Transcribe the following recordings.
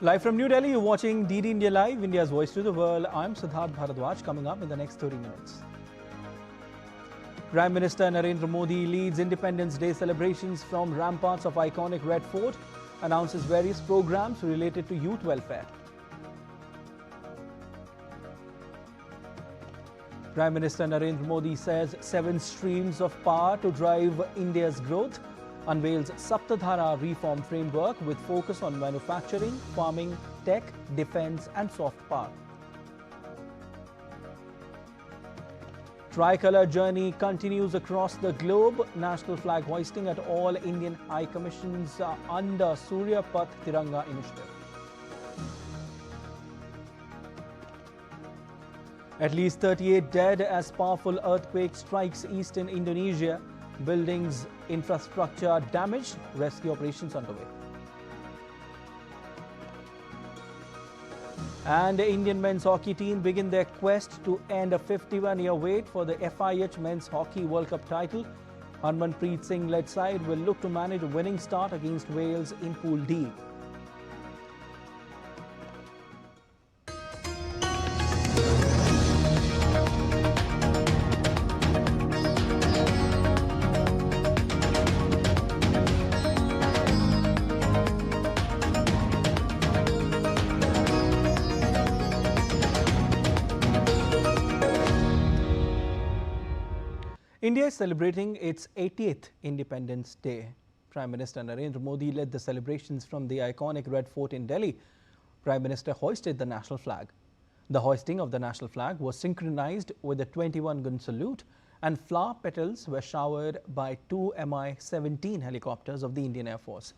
Live from New Delhi, you're watching DD India Live, India's voice to the world. I'm Siddharth Bharadwaj, coming up in the next 30 minutes. Prime Minister Narendra Modi leads Independence Day celebrations from ramparts of iconic Red Fort, announces various programs related to youth welfare. Prime Minister Narendra Modi says 7 streams of power to drive India's growth, unveils Sapta Dhara reform framework with focus on manufacturing, farming, tech, defense and soft power. Tricolour journey continues across the globe. National flag hoisting at all Indian High Commissions under Suryapath Tiranga initiative. At least 38 dead as powerful earthquake strikes eastern Indonesia. Buildings, infrastructure damaged. Rescue operations underway. And the Indian men's hockey team begin their quest to end a 51-year wait for the FIH Men's Hockey World Cup title. Harmanpreet Singh-led side will look to manage a winning start against Wales in Pool D. India is celebrating its 80th Independence Day. Prime Minister Narendra Modi led the celebrations from the iconic Red Fort in Delhi. Prime Minister hoisted the national flag. The hoisting of the national flag was synchronized with a 21-gun salute, and flower petals were showered by 2 Mi-17 helicopters of the Indian Air Force.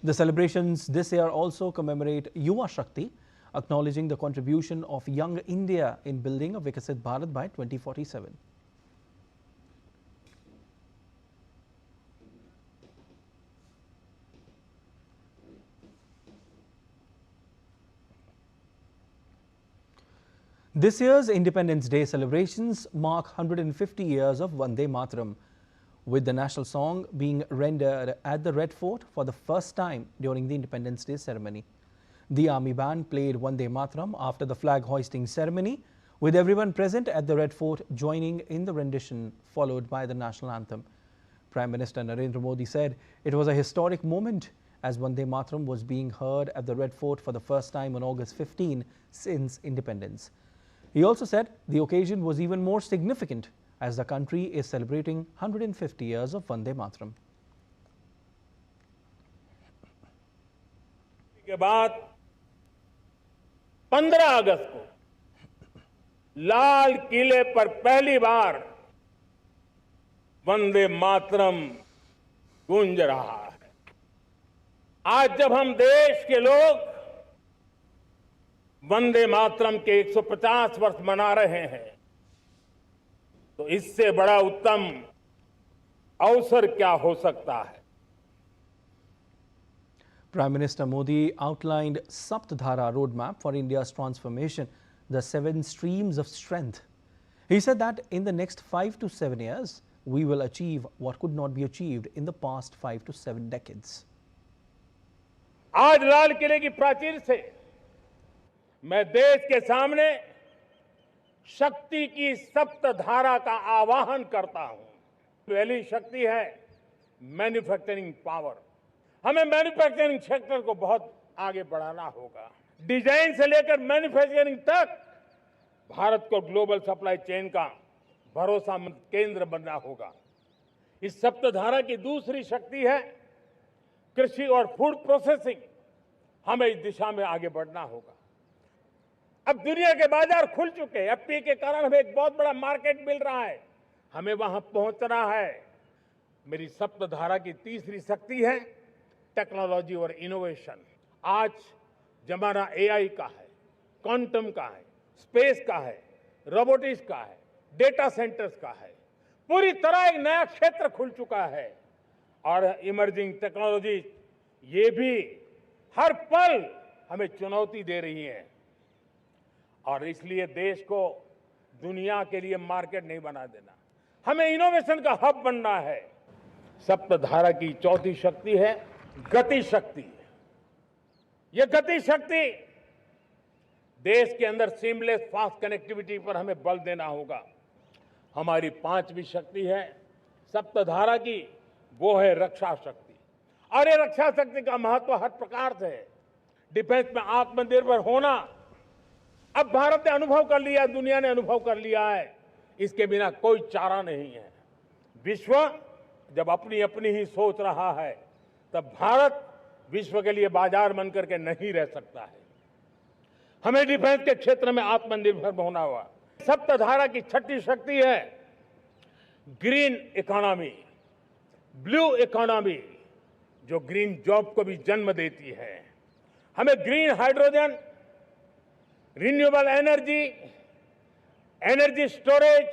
The celebrations this year also commemorate Yuva Shakti, acknowledging the contribution of young India in building a Viksit Bharat by 2047. This year's Independence Day celebrations mark 150 years of Vande Mataram, with the national song being rendered at the Red Fort for the first time during the Independence Day ceremony. The army band played Vande Mataram after the flag hoisting ceremony, with everyone present at the Red Fort joining in the rendition, followed by the national anthem. Prime Minister Narendra Modi said it was a historic moment as Vande Mataram was being heard at the Red Fort for the first time on August 15 since independence. He also said the occasion was even more significant as the country is celebrating 150 years of Vande Mataram. के बाद 15 अगस्त को लाल किले पर पहली बार वंदे मातरम गूंज रहा है। आज जब हम देश के लोग वंदे मातरम के 150 वर्ष मना रहे हैं, तो इससे बड़ा उत्तम अवसर क्या हो सकता है। Prime Minister Modi outlined Sapta Dhara roadmap for India's transformation, the 7 streams of strength. He said that in the next 5 to 7 years, we will achieve what could not be achieved in the past 5 to 7 decades. आज लाल किले की प्राचीर से मैं देश के सामने शक्ति की सप्त धारा का आवाहन करता हूं। पहली शक्ति है मैन्युफैक्चरिंग पावर। हमें मैन्युफैक्चरिंग सेक्टर को बहुत आगे बढ़ाना होगा। डिजाइन से लेकर मैन्युफैक्चरिंग तक भारत को ग्लोबल सप्लाई चेन का भरोसेमंद केंद्र बनना होगा। इस सप्त धारा की दूसरी शक्ति है कृषि और फूड प्रोसेसिंग। हमें इस दिशा में आगे बढ़ना होगा। अब दुनिया के बाजार खुल चुके हैं। एफपीए के कारण हमें एक बहुत बड़ा मार्केट मिल रहा है। हमें वहां पहुंचना है। मेरी सप्त धारा की तीसरी शक्ति है टेक्नोलॉजी और इनोवेशन। आज जमाना एआई का है, क्वांटम का है, स्पेस का है, रोबोटिक्स का है, डेटा सेंटर्स का है। पूरी तरह एक नया क्षेत्र खुल चुका है और इमर्जिंग टेक्नोलॉजी ये भी हर पल हमें चुनौती दे रही है और इसलिए देश को दुनिया के लिए मार्केट नहीं बना देना, हमें इनोवेशन का हब बनना है। सप्त धारा की चौथी शक्ति है गति शक्ति। ये गति शक्ति देश के अंदर सीमलेस फास्ट कनेक्टिविटी पर हमें बल देना होगा। हमारी पांचवी शक्ति है सप्तधारा की, वो है रक्षा शक्ति। और ये रक्षा शक्ति का महत्व हर प्रकार से है। डिफेंस में आत्मनिर्भर होना अब भारत ने अनुभव कर लिया, दुनिया ने अनुभव कर लिया है, इसके बिना कोई चारा नहीं है। विश्व जब अपनी अपनी ही सोच रहा है, तब भारत विश्व के लिए बाजार बन करके नहीं रह सकता है। हमें डिफेंस के क्षेत्र में आत्मनिर्भर होना होगा। सप्तधारा की छठी शक्ति है ग्रीन इकोनॉमी, ब्लू इकोनॉमी, जो ग्रीन जॉब को भी जन्म देती है। हमें green hydrogen, renewable energy, energy storage,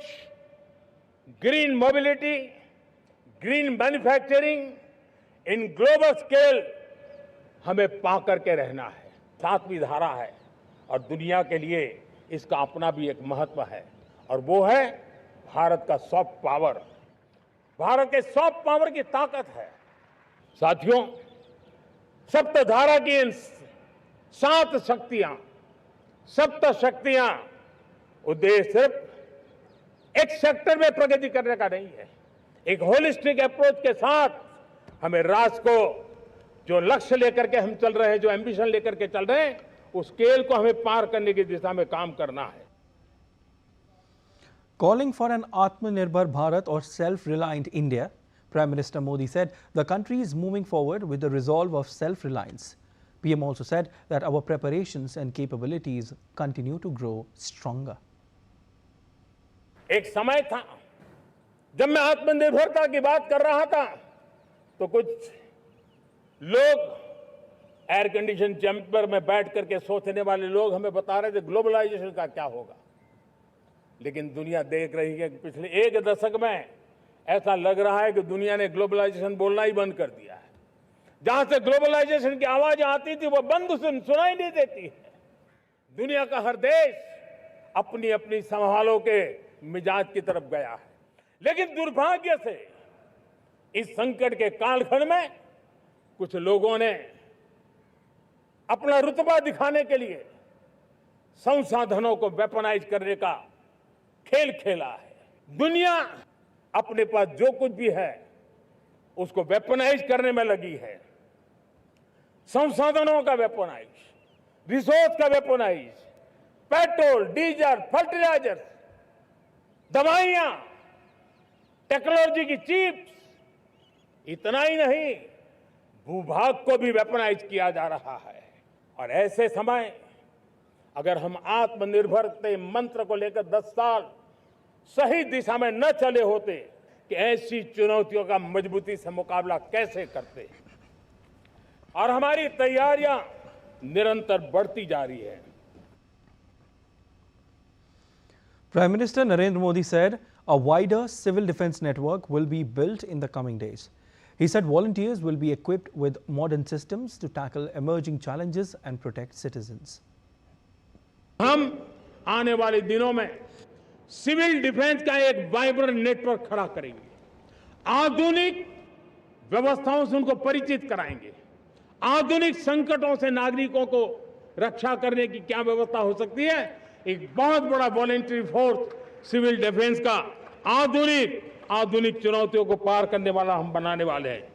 green mobility, green manufacturing in global scale हमें पा करके रहना है। सातवीं धारा है और दुनिया के लिए इसका अपना भी एक महत्व है, और वो है भारत का सॉफ्ट पावर। भारत के सॉफ्ट पावर की ताकत है। साथियों, सप्तधारा की इन 7 शक्तियां, सप्त शक्तियां, उद्देश्य सिर्फ एक सेक्टर में प्रगति करने का नहीं है। एक होलिस्टिक अप्रोच के साथ हमें राष्ट्र को जो लक्ष्य लेकर के हम चल रहे हैं, जो एम्बिशन लेकर के चल रहे हैं, उस स्केल को हमें पार करने की दिशा में काम करना है। Calling for an Atmanirbhar Bharat or self-reliant India, Prime Minister Modi said the country is moving forward with the resolve of self-reliance. PM also said that our preparations and capabilities continue to grow stronger. एक समय था जब मैं आत्मनिर्भरता की बात कर रहा था, तो कुछ लोग एयर कंडीशन चैम्बर में बैठ करके सोचने वाले लोग हमें बता रहे थे ग्लोबलाइजेशन का क्या होगा। लेकिन दुनिया देख रही है कि पिछले 1 दशक में ऐसा लग रहा है कि दुनिया ने ग्लोबलाइजेशन बोलना ही बंद कर दिया है। जहां से ग्लोबलाइजेशन की आवाज आती थी, वो बंद सुनाई नहीं देती है। दुनिया का हर देश अपनी अपनी संभालों के मिजाज की तरफ गया है। लेकिन दुर्भाग्य से इस संकट के कालखंड में कुछ लोगों ने अपना रुतबा दिखाने के लिए संसाधनों को वेपनाइज करने का खेल खेला है। दुनिया अपने पास जो कुछ भी है उसको वेपनाइज करने में लगी है। संसाधनों का वेपनाइज, रिसोर्स का वेपनाइज, पेट्रोल, डीजल, फर्टिलाइजर, दवाइयां, टेक्नोलॉजी की चिप्स, इतना ही नहीं, भूभाग को भी वेपनाइज किया जा रहा है। और ऐसे समय अगर हम आत्मनिर्भरता मंत्र को लेकर 10 साल सही दिशा में न चले होते कि ऐसी चुनौतियों का मजबूती से मुकाबला कैसे करते। और हमारी तैयारियां निरंतर बढ़ती जा रही है। Prime Minister Narendra Modi said a wider civil defense network will be built in the coming days. He said volunteers will be equipped with modern systems to tackle emerging challenges and protect citizens. हम आने वाले दिनों में civil defence का एक vibrant network खड़ा करेंगे। आधुनिक व्यवस्थाओं से उनको परिचित कराएंगे। आधुनिक संकटों से नागरिकों को रक्षा करने की क्या व्यवस्था हो सकती है, एक बहुत बड़ा वॉलंटरी फोर्स सिविल डिफेंस का आधुनिक चुनौतियों को पार करने वाला हम बनाने वाले हैं।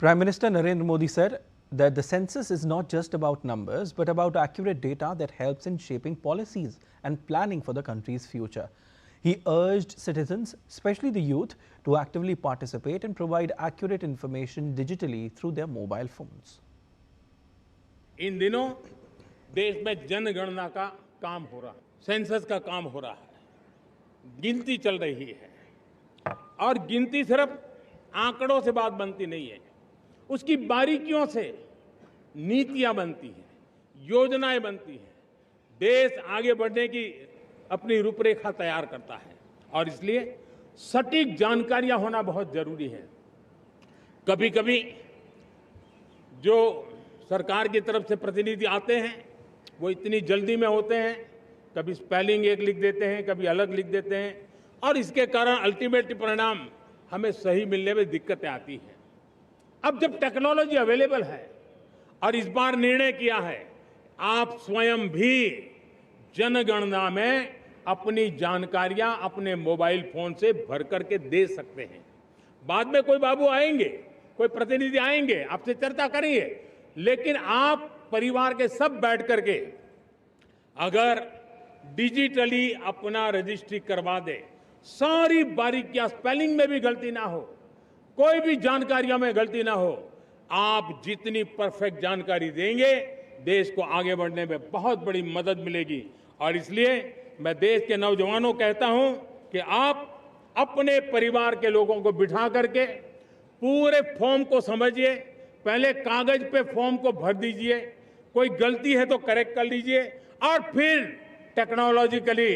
Prime Minister Narendra Modi said that the census is not just about numbers but about accurate data that helps in shaping policies and planning for the country's future. He urged citizens, especially the youth, to actively participate and provide accurate information digitally through their mobile phones. इन दिनों देश में जनगणना का काम हो रहा है, census का काम हो रहा है, गिनती चल रही है। और गिनती सिर्फ आंकड़ों से बात बनती नहीं है, उसकी बारीकियों से नीतियां बनती हैं, योजनाएं बनती हैं, देश आगे बढ़ने की अपनी रूपरेखा तैयार करता है। और इसलिए सटीक जानकारियां होना बहुत जरूरी है। कभी कभी जो सरकार की तरफ से प्रतिनिधि आते हैं वो इतनी जल्दी में होते हैं, कभी स्पेलिंग एक लिख देते हैं, कभी अलग लिख देते हैं, और इसके कारण अल्टीमेट परिणाम हमें सही मिलने में दिक्कतें आती हैं। अब जब टेक्नोलॉजी अवेलेबल है और इस बार निर्णय किया है आप स्वयं भी जनगणना में अपनी जानकारियां अपने मोबाइल फोन से भर करके दे सकते हैं। बाद में कोई बाबू आएंगे, कोई प्रतिनिधि आएंगे, आपसे चर्चा करेंगे, लेकिन आप परिवार के सब बैठ करके अगर डिजिटली अपना रजिस्ट्री करवा दे, सारी बारीकियां, स्पेलिंग में भी गलती ना हो, कोई भी जानकारियों में गलती ना हो, आप जितनी परफेक्ट जानकारी देंगे देश को आगे बढ़ने में बहुत बड़ी मदद मिलेगी। और इसलिए मैं देश के नौजवानों को कहता हूं कि आप अपने परिवार के लोगों को बिठा करके पूरे फॉर्म को समझिए, पहले कागज पे फॉर्म को भर दीजिए, कोई गलती है तो करेक्ट कर लीजिए और फिर टेक्नोलॉजिकली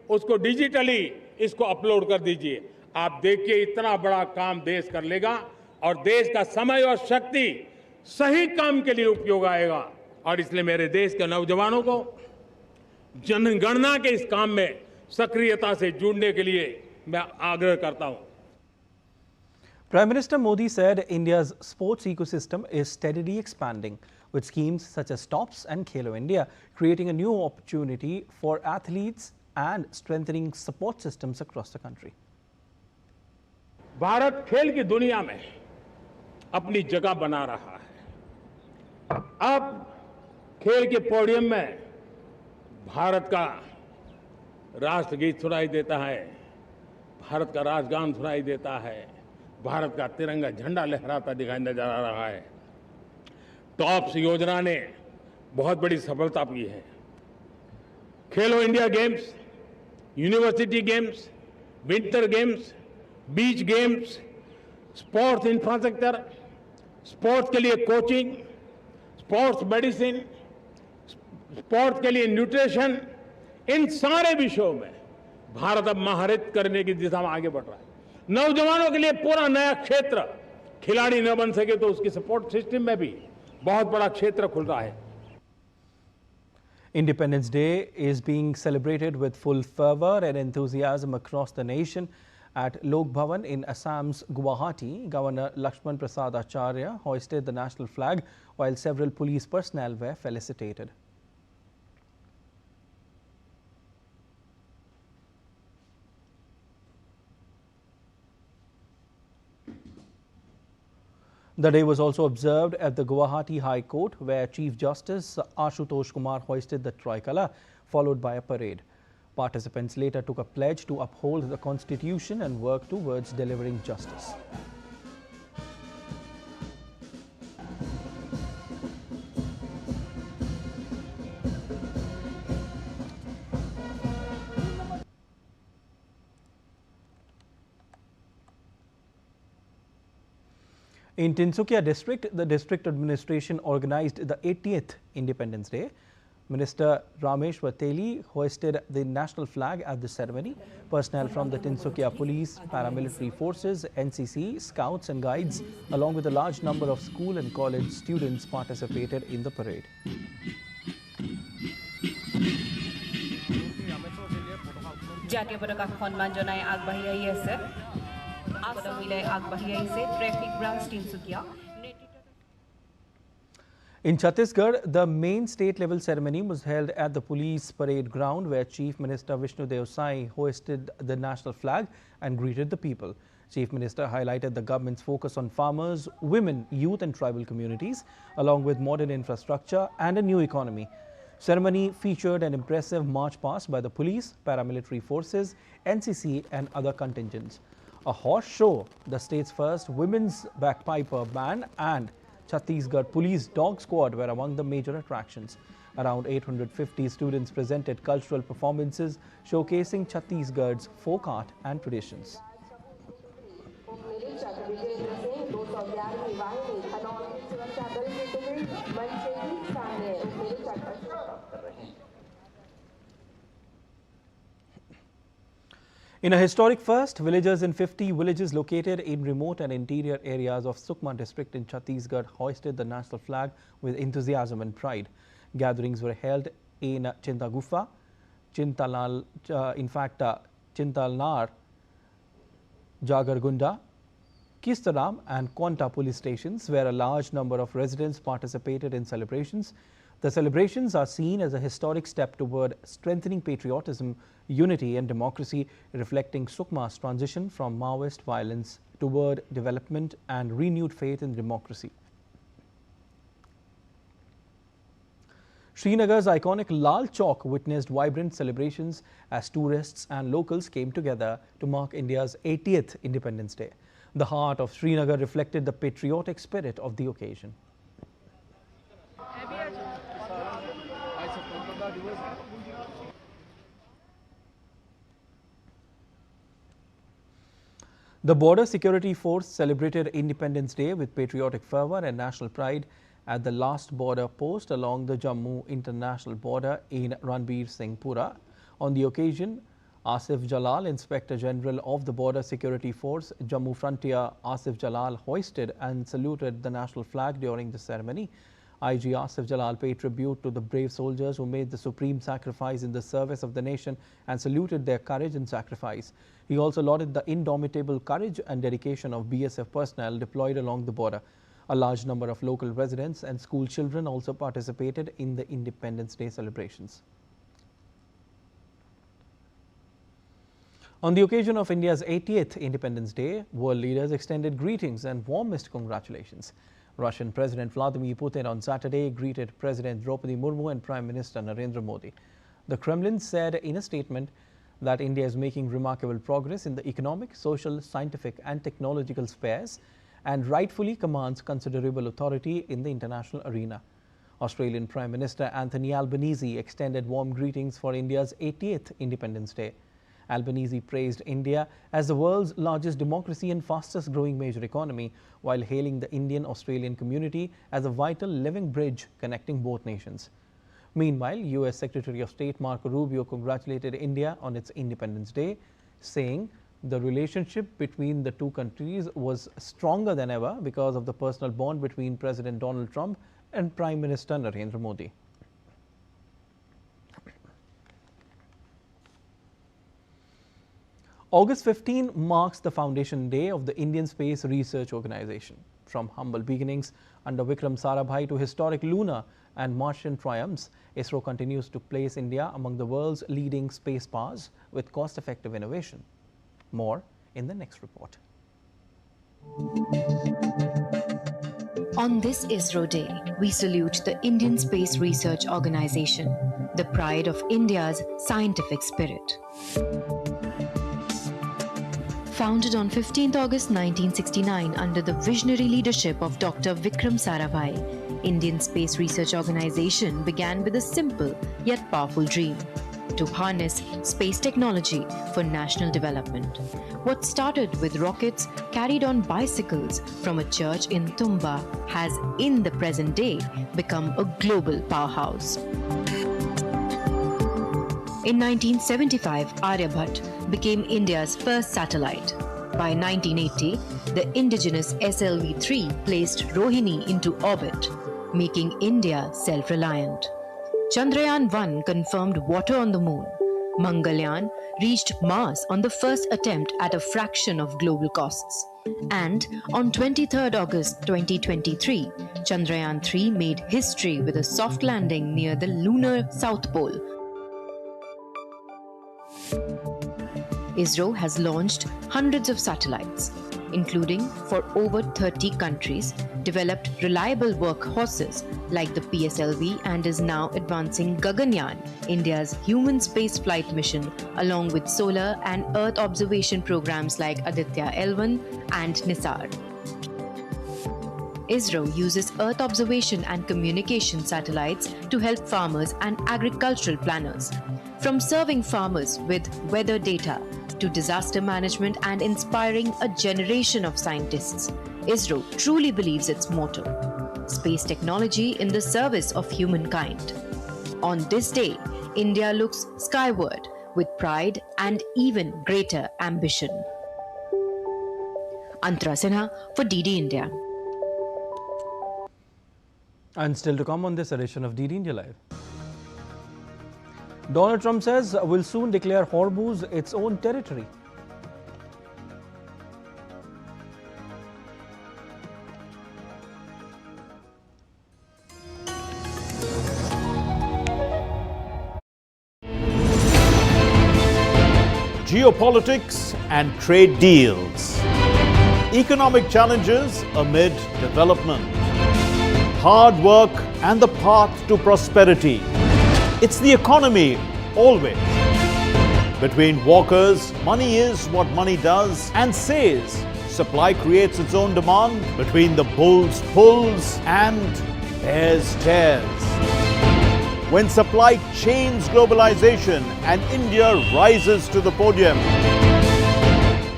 उसको डिजिटली इसको अपलोड कर दीजिए। आप देखिए इतना बड़ा काम देश कर लेगा और देश का समय और शक्ति सही काम के लिए उपयोग आएगा। और इसलिए मेरे देश के नौजवानों को जनगणना के इस काम में सक्रियता से जुड़ने के लिए मैं आग्रह करता हूं। Prime Minister Modi said India's sports ecosystem is steadily expanding, with schemes such as TOPS and Khelo India creating a new opportunity for athletes and strengthening support systems across the country. Bharat खेल की दुनिया में अपनी जगह बना रहा है। अब खेल के पोडियम में भारत का राष्ट्रगीत सुनाई देता है, भारत का राष्ट्रगान सुनाई देता है, भारत का तिरंगा झंडा लहराता दिखाई नजर आ रहा है। टॉप्स योजना ने बहुत बड़ी सफलता की है। खेलो India games, university games, winter games, beach games, sports infrastructure, sports के लिए कोचिंग, स्पोर्ट्स मेडिसिन, स्पोर्ट्स के लिए न्यूट्रिशन, इन सारे विषयों में भारत अब महारत करने की दिशा में आगे बढ़ रहा है। नौजवानों के लिए पूरा नया क्षेत्र, खिलाड़ी न बन सके तो उसकी सपोर्ट सिस्टम में भी बहुत बड़ा क्षेत्र खुल रहा है। Independence Day is being celebrated with full fervor and enthusiasm across the nation. At Lok Bhavan in Assam's Guwahati, Governor Lakshman Prasad Acharya hoisted the national flag while several police personnel were felicitated. The day was also observed at the Guwahati High Court, where Chief Justice Ashutosh Kumar hoisted the tricolour, followed by a parade. Participants later took a pledge to uphold the Constitution and work towards delivering justice. In Tinsukia district, the district administration organized the 80th Independence Day. Minister Rameshwar Teli hoisted the national flag at the ceremony. Personnel from the Tinsukia Police, paramilitary forces, NCC, scouts and guides, along with a large number of school and college students participated in the parade. জাতীয় পতাকা সন্মান জনাই আগবাঢ়ি আহি আছে পদমিলে আগবাঢ়ি আহিছে traffic branch Tinsukia. In Chhattisgarh, the main state-level ceremony was held at the police parade ground, where Chief Minister Vishnu Dev Sai hoisted the national flag and greeted the people. Chief Minister highlighted the government's focus on farmers, women, youth and tribal communities, along with modern infrastructure and a new economy. Ceremony featured an impressive march past by the police, paramilitary forces, NCC and other contingents. A horse show, the state's first women's bagpiper band and Chhattisgarh Police Dog Squad were among the major attractions. Around 850 students presented cultural performances showcasing Chhattisgarh's folk art and traditions. In a historic first, villagers in 50 villages located in remote and interior areas of Sukma district in Chhattisgarh hoisted the national flag with enthusiasm and pride. Gatherings were held in Chintagufa, Chintalnar, Jagargunda, Kistaram and Konta police stations, where a large number of residents participated in celebrations. The celebrations are seen as a historic step toward strengthening patriotism, unity and democracy, reflecting Sukma's transition from Maoist violence toward development and renewed faith in democracy. Srinagar's iconic Lal Chowk witnessed vibrant celebrations as tourists and locals came together to mark India's 80th Independence Day. The heart of Srinagar reflected the patriotic spirit of the occasion. The Border Security Force celebrated Independence Day with patriotic fervour and national pride at the last border post along the Jammu international border in Ranbir Singhpura. On the occasion, Asif Jalal, Inspector General of the Border Security Force, Jammu Frontier, Asif Jalal hoisted and saluted the national flag during the ceremony. IG Asif Jalal paid tribute to the brave soldiers who made the supreme sacrifice in the service of the nation and saluted their courage and sacrifice. He also lauded the indomitable courage and dedication of BSF personnel deployed along the border. A large number of local residents and school children also participated in the Independence Day celebrations. On the occasion of India's 80th Independence Day, world leaders extended greetings and warmest congratulations. Russian President Vladimir Putin on Saturday greeted President Draupadi Murmu and Prime Minister Narendra Modi. The Kremlin said in a statement that India is making remarkable progress in the economic, social, scientific and technological spheres and rightfully commands considerable authority in the international arena. Australian Prime Minister Anthony Albanese extended warm greetings for India's 80th Independence Day. Albanese praised India as the world's largest democracy and fastest growing major economy, while hailing the Indian-Australian community as a vital living bridge connecting both nations. Meanwhile, US Secretary of State Marco Rubio congratulated India on its Independence Day, saying the relationship between the two countries was stronger than ever because of the personal bond between President Donald Trump and Prime Minister Narendra Modi. August 15 marks the foundation day of the Indian Space Research Organization. From humble beginnings under Vikram Sarabhai to historic lunar and Martian triumphs, ISRO continues to place India among the world's leading space powers with cost-effective innovation. More in the next report. On this ISRO Day, we salute the Indian Space Research Organization, the pride of India's scientific spirit. Founded on 15th August 1969 under the visionary leadership of Dr. Vikram Sarabhai, Indian Space Research Organization began with a simple yet powerful dream: to harness space technology for national development. What started with rockets carried on bicycles from a church in Tumba has, in the present day, become a global powerhouse. In 1975, Aryabhat became India's first satellite. By 1980, the indigenous SLV-3 placed Rohini into orbit, making India self-reliant. Chandrayaan-1 confirmed water on the moon. Mangalyaan reached Mars on the first attempt at a fraction of global costs. And on 23rd August 2023, Chandrayaan-3 made history with a soft landing near the lunar South Pole. ISRO has launched hundreds of satellites, including for over 30 countries, developed reliable workhorses like the PSLV, and is now advancing Gaganyaan, India's human space flight mission, along with solar and Earth observation programs like Aditya L1 and Nisar. ISRO uses Earth observation and communication satellites to help farmers and agricultural planners. From serving farmers with weather data to disaster management and inspiring a generation of scientists, ISRO truly believes its motto: space technology in the service of humankind. On this day, India looks skyward with pride and even greater ambition. Antara Sinha for DD India. And still to come on this edition of DD India Live. Donald Trump says will soon declare Hormuz its own territory. geopolitics and trade deals. Economic challenges amid development. Hard work and the path to prosperity. It's the economy always. Between walkers, money is what money does and says. Supply creates its own demand. Between the bulls pulls and bears tears. When supply chains globalization and India rises to the podium.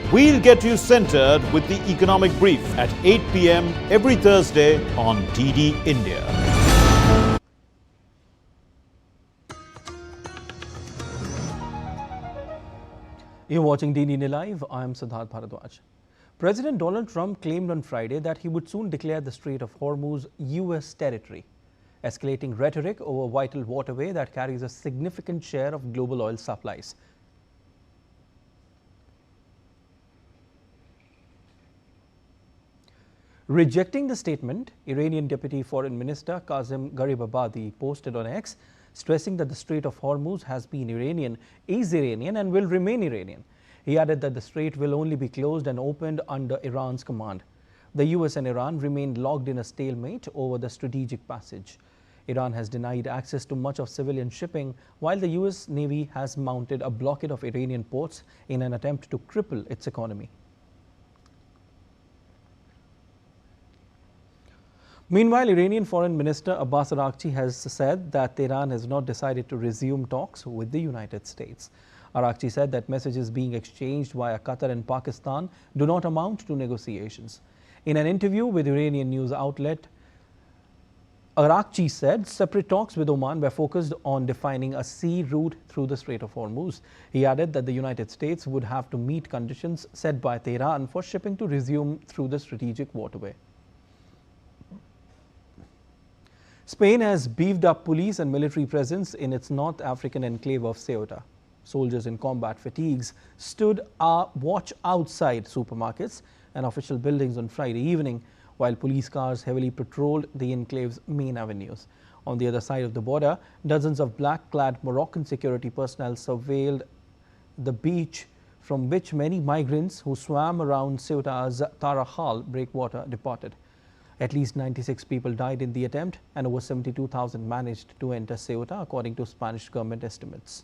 We'll get you centered with the economic brief at 8 p.m. every Thursday on DD India. You're watching DD India Live. I am Siddharth Bharadwaj. President Donald Trump claimed on Friday that he would soon declare the Strait of Hormuz U.S. territory, escalating rhetoric over a vital waterway that carries a significant share of global oil supplies. Rejecting the statement, Iranian Deputy Foreign Minister Qasem Garibabadi posted on X, stressing that the Strait of Hormuz has been Iranian, is Iranian and will remain Iranian. He added that the strait will only be closed and opened under Iran's command. The US and Iran remained locked in a stalemate over the strategic passage. Iran has denied access to much of civilian shipping, while the US Navy has mounted a blockade of Iranian ports in an attempt to cripple its economy. Meanwhile, Iranian Foreign Minister Abbas Araghchi has said that Tehran has not decided to resume talks with the United States. Araghchi said that messages being exchanged via Qatar and Pakistan do not amount to negotiations. In an interview with Iranian news outlet, Araghchi said separate talks with Oman were focused on defining a sea route through the Strait of Hormuz. He added that the United States would have to meet conditions set by Tehran for shipping to resume through the strategic waterway. Spain has beefed up police and military presence in its North African enclave of Ceuta. Soldiers in combat fatigues stood watch outside supermarkets and official buildings on Friday evening, while police cars heavily patrolled the enclave's main avenues. On the other side of the border, dozens of black-clad Moroccan security personnel surveilled the beach from which many migrants who swam around Ceuta's Tarajal breakwater departed. At least 96 people died in the attempt and over 72,000 managed to enter Ceuta, according to Spanish government estimates.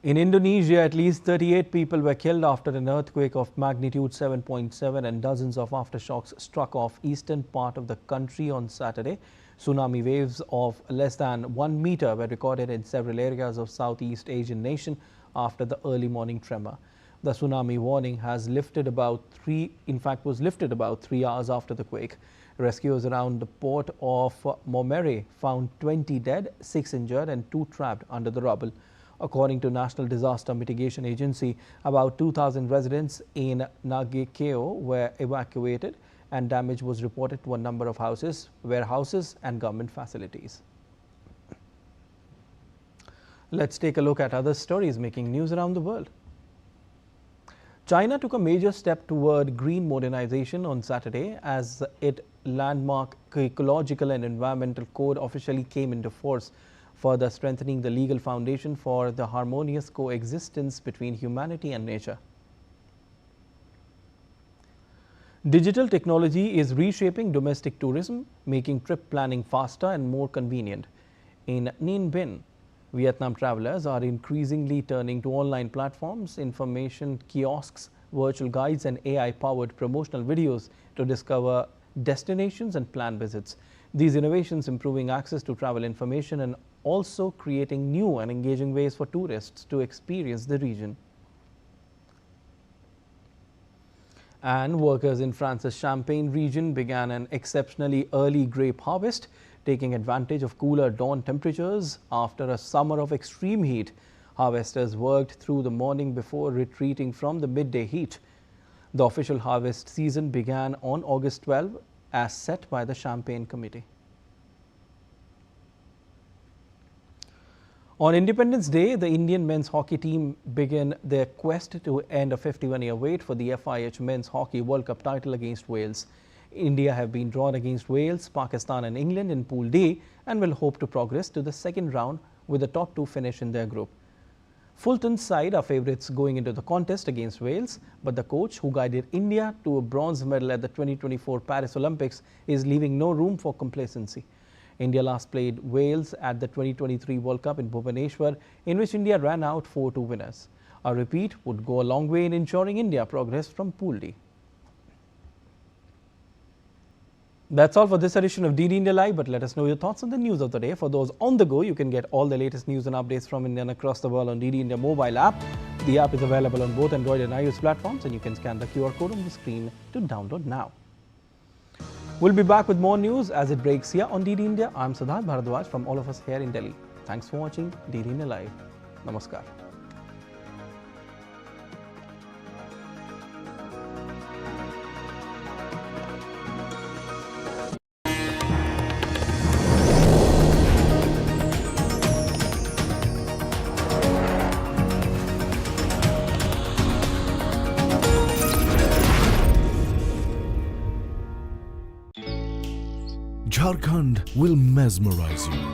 In Indonesia, at least 38 people were killed after an earthquake of magnitude 7.7 and dozens of aftershocks struck off eastern part of the country on Saturday. Tsunami waves of less than 1 meter were recorded in several areas of Southeast Asian nation after the early morning tremor. The tsunami warning has lifted was lifted about 3 hours after the quake. Rescuers around the port of Momere found 20 dead, 6 injured and 2 trapped under the rubble. According to National Disaster Mitigation Agency, about 2,000 residents in Nagekeo were evacuated and damage was reported to a number of houses, warehouses and government facilities. Let's take a look at other stories making news around the world. China took a major step toward green modernization on Saturday as its landmark ecological and environmental code officially came into force, further strengthening the legal foundation for the harmonious coexistence between humanity and nature. Digital technology is reshaping domestic tourism, making trip planning faster and more convenient. In Ninh Binh, Vietnam travelers are increasingly turning to online platforms, information kiosks, virtual guides and AI-powered promotional videos to discover destinations and plan visits. These innovations improving access to travel information and also creating new and engaging ways for tourists to experience the region. And workers in France's Champagne region began an exceptionally early grape harvest, taking advantage of cooler dawn temperatures after a summer of extreme heat. Harvesters worked through the morning before retreating from the midday heat. The official harvest season began on August 12 as set by the Champagne Committee. On Independence Day, the Indian men's hockey team began their quest to end a 51-year wait for the FIH Men's Hockey World Cup title against Wales. India have been drawn against Wales, Pakistan and England in Pool D and will hope to progress to the second round with the top 2 finish in their group. Fulton's side are favourites going into the contest against Wales, but the coach who guided India to a bronze medal at the 2024 Paris Olympics is leaving no room for complacency. India last played Wales at the 2023 World Cup in Bhubaneswar, in which India ran out 4-2 winners. A repeat would go a long way in ensuring India progress from Pool D. That's all for this edition of DD India Live, but let us know your thoughts on the news of the day. For those on the go, you can get all the latest news and updates from India and across the world on DD India mobile app. The app is available on both Android and iOS platforms, and you can scan the QR code on the screen to download now. We'll be back with more news as it breaks here on DD India. I'm Siddharth Bharadwaj from all of us here in Delhi. Thanks for watching DD India Live. Namaskar. Jharkhand will mesmerize you.